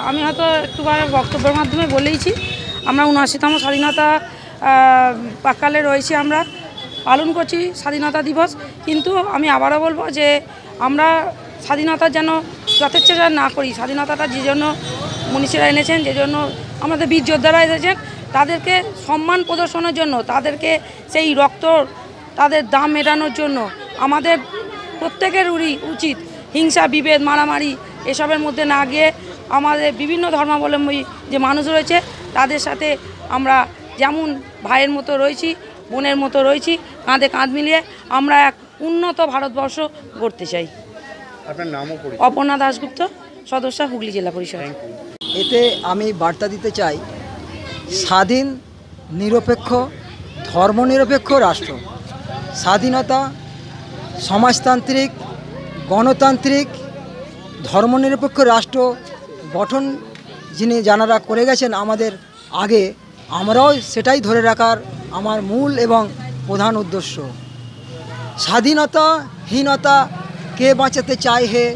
আমি হয়তো একটুবার বক্তব্যের মাধ্যমে বলেইছি, আমরা ৭৯তম স্বাধীনতা পাককালে রয়েছি, আমরা পালন করছি স্বাধীনতা দিবস। কিন্তু আমি আবারও বলবো যে আমরা স্বাধীনতা যেন যথেচ্ছাচার না করি। স্বাধীনতাটা যে জন্য মনীষীরা এনেছেন, যে জন্য আমাদের বীর যোদ্ধারা এসেছেন, তাদেরকে সম্মান প্রদর্শনের জন্য, তাদেরকে সেই রক্ত তাদের দাম মেটানোর জন্য আমাদের প্রত্যেকের উচিত হিংসা, বিভেদ, মারামারি এসবের মধ্যে না গিয়ে আমাদের বিভিন্ন ধর্মাবলম্বী যে মানুষ রয়েছে তাদের সাথে আমরা যেমন ভাইয়ের মতো রয়েছি, বোনের মতো রয়েছি, কাঁধে কাঁধ মিলিয়ে আমরা এক উন্নত ভারতবর্ষ গড়তে চাই। আপনার নামও অপর্ণা দাশগুপ্ত, সদস্য, হুগলি জেলা পরিষদ। এতে আমি বার্তা দিতে চাই, স্বাধীন, নিরপেক্ষ, ধর্মনিরপেক্ষ রাষ্ট্র, স্বাধীনতা, সমাজতান্ত্রিক, গণতান্ত্রিক, ধর্মনিরপেক্ষ রাষ্ট্র গঠন যারা করে গেছেন আমাদের আগে, আমরাও সেটাই ধরে রাখার আমার মূল এবং প্রধান উদ্দেশ্য। স্বাধীনতাহীনতা কে বাঁচাতে চায় হে,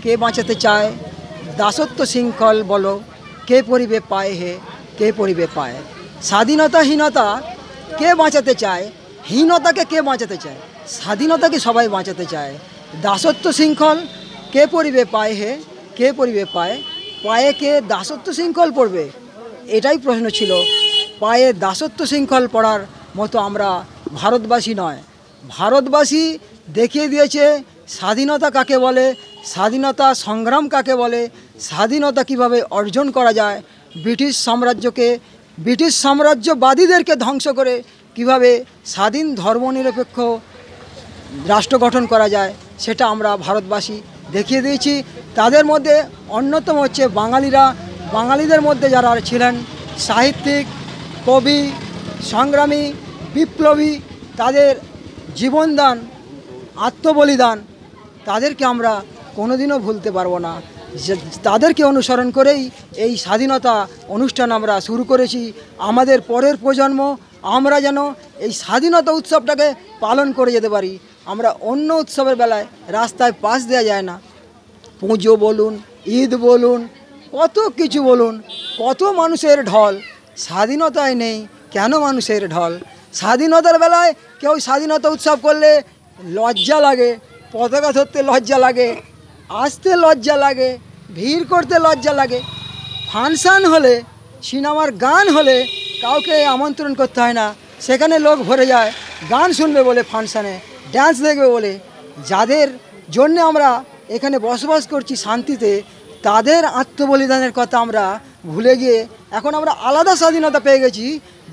কে বাঁচাতে চায়? দাসত্ব শৃঙ্খল বলো, কে পরিবে পায় হে, কে পরিবে পায়? স্বাধীনতাহীনতা কে বাঁচাতে চায়? হীনতাকে কে বাঁচাতে চায়? স্বাধীনতাকে সবাই বাঁচাতে চায়। দাসত্ব শৃঙ্খল কে পরিবে পায় হে, কে পরিবে পায়? পায়ে কে দাসত্ব শৃঙ্খল পড়বে? এটাই প্রশ্ন ছিল। পায়ে দাসত্ব শৃঙ্খল পড়ার মতো আমরা ভারতবাসী নয়। ভারতবাসী দেখিয়ে দিয়েছে স্বাধীনতা কাকে বলে, স্বাধীনতা সংগ্রাম কাকে বলে, স্বাধীনতা কিভাবে অর্জন করা যায়, ব্রিটিশ সাম্রাজ্যবাদীদেরকে ধ্বংস করে কিভাবে স্বাধীন ধর্মনিরপেক্ষ রাষ্ট্র গঠন করা যায়, সেটা আমরা ভারতবাসী দেখিয়ে দিয়েছি। তাদের মধ্যে অন্যতম হচ্ছে বাঙালিদের মধ্যে যারা ছিলেন সাহিত্যিক, কবি, সংগ্রামী, বিপ্লবী, তাদের জীবনদান, আত্মবলিদান, তাদেরকে আমরা কোনোদিনও ভুলতে পারবো না। তাদেরকে অনুসরণ করেই এই স্বাধীনতা অনুষ্ঠান আমরা শুরু করেছি। আমাদের পরের প্রজন্ম আমরা যেন এই স্বাধীনতা উৎসবটাকে পালন করে যেতে পারি। আমরা অন্য উৎসবের বেলায় রাস্তায় পাশ দেওয়া যায় না। পুজো বলুন, ঈদ বলুন, কত কিছু বলুন, কত মানুষের ঢল। স্বাধীনতায় নেই কেন মানুষের ঢল? স্বাধীনতার বেলায় কেউ স্বাধীনতা উৎসব করলে লজ্জা লাগে, পতাকা ধরতে লজ্জা লাগে, আসতে লজ্জা লাগে, ভিড় করতে লজ্জা লাগে। ফাংশান হলে, সিনেমার গান হলে কাউকে আমন্ত্রণ করতে হয় না, সেখানে লোক ভরে যায় গান শুনবে বলে, ফাংশানে ড্যান্স দেখবে বলে। যাদের জন্যে আমরা এখানে বসবাস করছি শান্তিতে, তাদের আত্মবলিদানের কথা আমরা ভুলে গিয়ে এখন আমরা আলাদা স্বাধীনতা পেয়ে গেছি,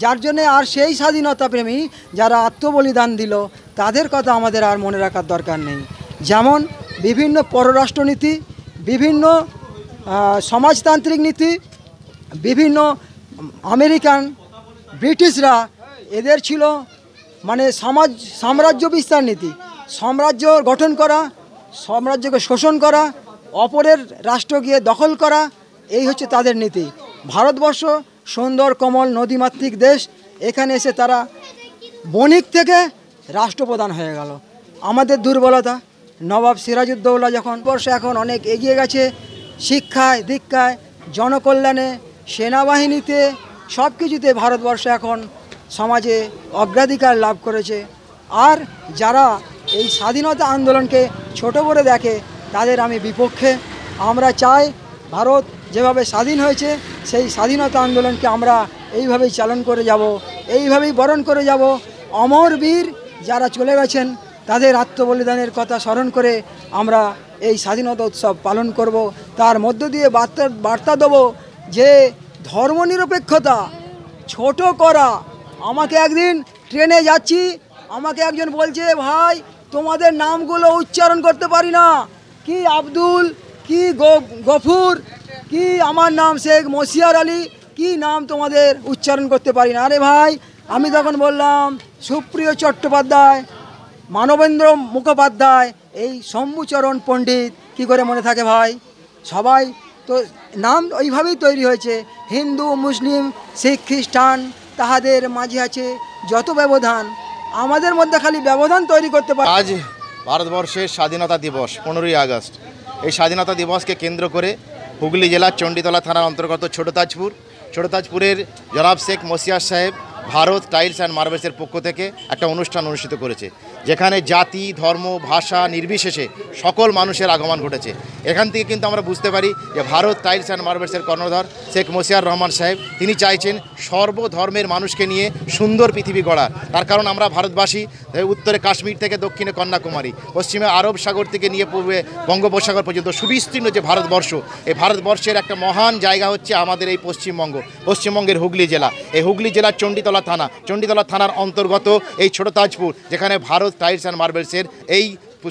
যার জন্যে আর সেই স্বাধীনতা প্রেমী যারা আত্মবলিদান দিল তাদের কথা আমাদের আর মনে রাখার দরকার নেই। যেমন বিভিন্ন পররাষ্ট্রনীতি, বিভিন্ন সমাজতান্ত্রিক নীতি, বিভিন্ন আমেরিকান, ব্রিটিশরা, এদের ছিল মানে সাম্রাজ্য বিস্তার নীতি, সাম্রাজ্য গঠন করা, সাম্রাজ্যকে শোষণ করা, অপরের রাষ্ট্র গিয়ে দখল করা, এই হচ্ছে তাদের নীতি। ভারতবর্ষ সুন্দর কোমল নদীমাতৃক দেশ, এখানে এসে তারা বণিক থেকে রাষ্ট্রপ্রধান হয়ে গেল। আমাদের দুর্বলতা, নবাব সিরাজউদ্দৌলা যখন বর্ষ এখন অনেক এগিয়ে গেছে শিক্ষায়, দীক্ষায়, জনকল্যাণে, সেনাবাহিনীতে, সব কিছুতে ভারতবর্ষ এখন সমাজে অগ্রাধিকার লাভ করেছে। আর যারা এই স্বাধীনতা আন্দোলনকে ছোট করে দেখে তাদের আমি বিপক্ষে। আমরা চাই ভারত যেভাবে স্বাধীন হয়েছে সেই স্বাধীনতা আন্দোলনকে আমরা এইভাবেই চালন করে যাব, এইভাবেই বরণ করে যাব। অমর বীর যারা চলে গেছেন তাদের আত্মবলিদানের কথা স্মরণ করে আমরা এই স্বাধীনতা উৎসব পালন করব। তার মধ্য দিয়ে বার্তা দেবো যে ধর্মনিরপেক্ষতা ছোট করা। আমাকে একদিন ট্রেনে যাচ্ছি, আমাকে একজন বলছে, ভাই তোমাদের নামগুলো উচ্চারণ করতে পারি না, কি আব্দুল, কি গফুর, কি আমার নাম শেখ মশিয়ার আলী, কি নাম তোমাদের উচ্চারণ করতে পারি না। আরে ভাই, আমি তখন বললাম সুপ্রিয় চট্টোপাধ্যায়, মানবেন্দ্র মুখোপাধ্যায়, এই শম্ভুচরণ পণ্ডিত, কি করে মনে থাকে ভাই? সবাই তো নাম ওইভাবেই তৈরি হয়েছে। হিন্দু, মুসলিম, শিখ, খ্রিস্টান, তাহাদের মাঝে আছে যত ব্যবধান, আমাদের মধ্যে খালি ব্যবধান তৈরি করতে পারে। আজ ভারতবর্ষের স্বাধীনতা দিবস 15ই আগস্ট। এই স্বাধীনতা দিবসকে কেন্দ্র করে হুগলি জেলার চণ্ডীতলা থানার অন্তর্গত ছোটতাজপুরের জনাব শেখ মসিয়ার সাহেব ভারত টাইলস অ্যান্ড মার্বেলসের পক্ষ থেকে একটা অনুষ্ঠান অনুষ্ঠিত করেছে, যেখানে জাতি ধর্ম ভাষা নির্বিশেষে সকল মানুষের আগমন ঘটেছে। এখান থেকে কিন্তু আমরা বুঝতে পারি যে ভারত টাইলস অ্যান্ড মার্বেলসের কর্ণধার শেখ মসিয়ার রহমান সাহেব তিনি চাইছেন সর্বধর্মের মানুষকে নিয়ে সুন্দর পৃথিবী গড়ার। তার কারণ আমরা ভারতবাসী, উত্তরে কাশ্মীর থেকে দক্ষিণে কন্যাকুমারী, পশ্চিমে আরব সাগর থেকে নিয়ে পূর্বে বঙ্গোপসাগর পর্যন্ত সুবিস্তীর্ণ যে ভারতবর্ষ, এই ভারতবর্ষের একটা মহান জায়গা হচ্ছে আমাদের এই পশ্চিমবঙ্গের হুগলি জেলা। এই হুগলি জেলার চণ্ডীতলা থানার অন্তর্গত এই ছোটতাজপুর, যেখানে ভারত টাইলস অ্যান্ড মার্বেলসের এই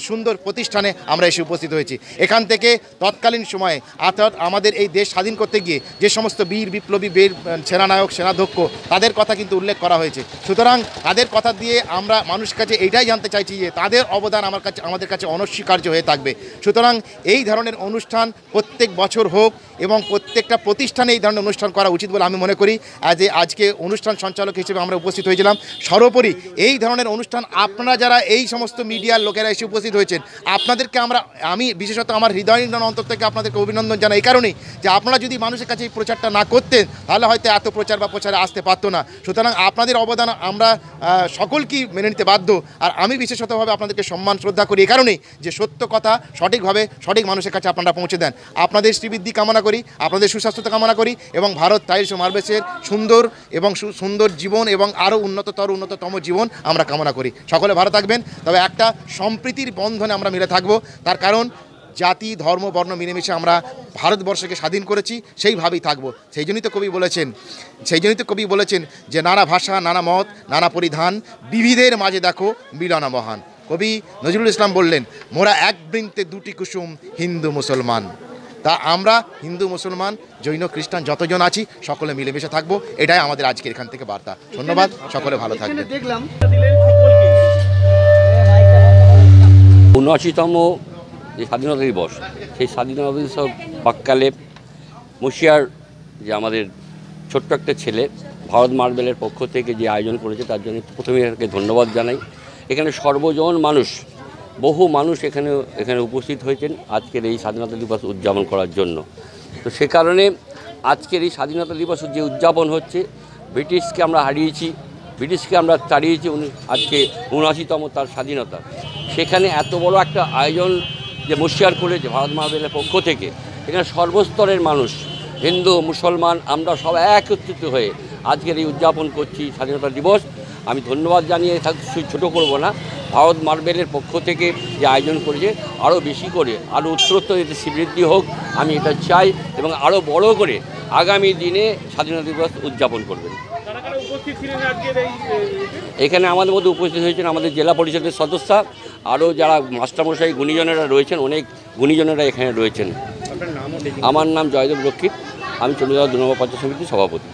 সুন্দর প্রতিষ্ঠানে আমরা এসে উপস্থিত হয়েছি। এখান থেকে তৎকালীন সময়ে অর্থাৎ আমাদের এই দেশ স্বাধীন করতে গিয়ে যে সমস্ত বীর বিপ্লবী বীর সেনানায়ক সেনাধ্যক্ষ তাদের কথা কিন্তু উল্লেখ করা হয়েছে। সুতরাং তাদের কথা দিয়ে আমরা মানুষের কাছে এইটাই জানতে চাইছি যে তাদের অবদান আমাদের কাছে অনস্বীকার্য হয়ে থাকবে। সুতরাং এই ধরনের অনুষ্ঠান প্রত্যেক বছর হোক এবং প্রত্যেকটা প্রতিষ্ঠানে এই ধরনের অনুষ্ঠান করা উচিত বলে আমি মনে করি। আজকে অনুষ্ঠান সঞ্চালক হিসেবে আমরা উপস্থিত হয়েছিলাম। সর্বোপরি এই ধরনের অনুষ্ঠান আপনারা যারা এই সমস্ত মিডিয়ার লোকেরা এসে উপস্থিত হয়েছেন, আপনাদেরকে আমি বিশেষত আমার হৃদয়হীন অন্তর থেকে আপনাদেরকে অভিনন্দন জানাই এই কারণেই যে আপনারা যদি মানুষের কাছে এই প্রচারটা না করতেন তাহলে হয়তো এত প্রচারে আসতে পারতো না। সুতরাং আপনাদের অবদান আমরা সকলকেই মেনে নিতে বাধ্য। আর আমি বিশেষতভাবে আপনাদেরকে সম্মান শ্রদ্ধা করি এই কারণেই যে সত্য কথা সঠিকভাবে সঠিক মানুষের কাছে আপনারা পৌঁছে দেন। আপনাদের শ্রীবৃদ্ধি কামনা করি, আপনাদের সুস্বাস্থ্যতা কামনা করি এবং ভারত টাইলস ও মার্বেলসের সুন্দর জীবন এবং আরও উন্নততম জীবন আমরা কামনা করি। সকলে ভালো থাকবেন। তবে একটা সম্প্রীতির বন্ধনে আমরা মিলে থাকবো। তার কারণ জাতি ধর্ম বর্ণ মিলেমিশে আমরা ভারতবর্ষকে স্বাধীন করেছি, সেইভাবেই থাকবো। সেই জন্যই তো কবি বলেছেন যে নানা ভাষা নানা মত নানা পরিধান, বিবিধের মাঝে দেখো মিলনা মহান। কবি নজরুল ইসলাম বললেন, মোরা এক বৃন্তে দুটি কুসুম হিন্দু মুসলমান। তা আমরা হিন্দু মুসলমান জৈন খ্রিস্টান যতজন আছি সকলে মিলেমিশে থাকবো, এটাই আমাদের আজকের এখান থেকে বার্তা। ধন্যবাদ, সকলে ভালো থাকবেন। ৭৯তম যে স্বাধীনতা দিবস, সেই স্বাধীনতা দিবস প্রাক্কালে মসিয়ার যে আমাদের ছোট্ট একটা ছেলে ভারত মার্বেলের পক্ষ থেকে যে আয়োজন করেছে তার জন্য প্রথমে তাকে ধন্যবাদ জানাই। এখানে সর্বজন মানুষ, বহু মানুষ এখানে উপস্থিত হয়েছেন আজকের এই স্বাধীনতা দিবস উদযাপন করার জন্য। তো সে কারণে আজকের এই স্বাধীনতা দিবস যে উদযাপন হচ্ছে, ব্রিটিশকে আমরা হারিয়েছি, ব্রিটিশকে আমরা তাড়িয়েছি আজকে ৭৯তম তার স্বাধীনতা। সেখানে এত বড় একটা আয়োজন যে মসিয়ার করেছে ভারত মার্বেলের পক্ষ থেকে, এখানে সর্বস্তরের মানুষ হিন্দু মুসলমান আমরা সব একত্রিত হয়ে আজকের এই উদযাপন করছি স্বাধীনতা দিবস। আমি ধন্যবাদ জানিয়ে ছোটো করব না, ভারত মার্বেলের পক্ষ থেকে যে আয়োজন করেছে আরও বেশি করে আরও উত্তরোত্তর এতে শ্রীবৃদ্ধি হোক, আমি এটা চাই এবং আরও বড় করে আগামী দিনে স্বাধীনতা দিবস উদযাপন করবেন। এখানে আমাদের মধ্যে উপস্থিত হয়েছেন আমাদের জেলা পরিষদের সদস্য, আরও যারা মাস্টারমশাই গুণীজনেরা রয়েছেন, অনেক গুণীজনেরা এখানে রয়েছেন। আমার নাম জয়দেব রক্ষিত, আমি চণ্ডীতলা ২ নম্বর পঞ্চায়েত সমিতির সভাপতি।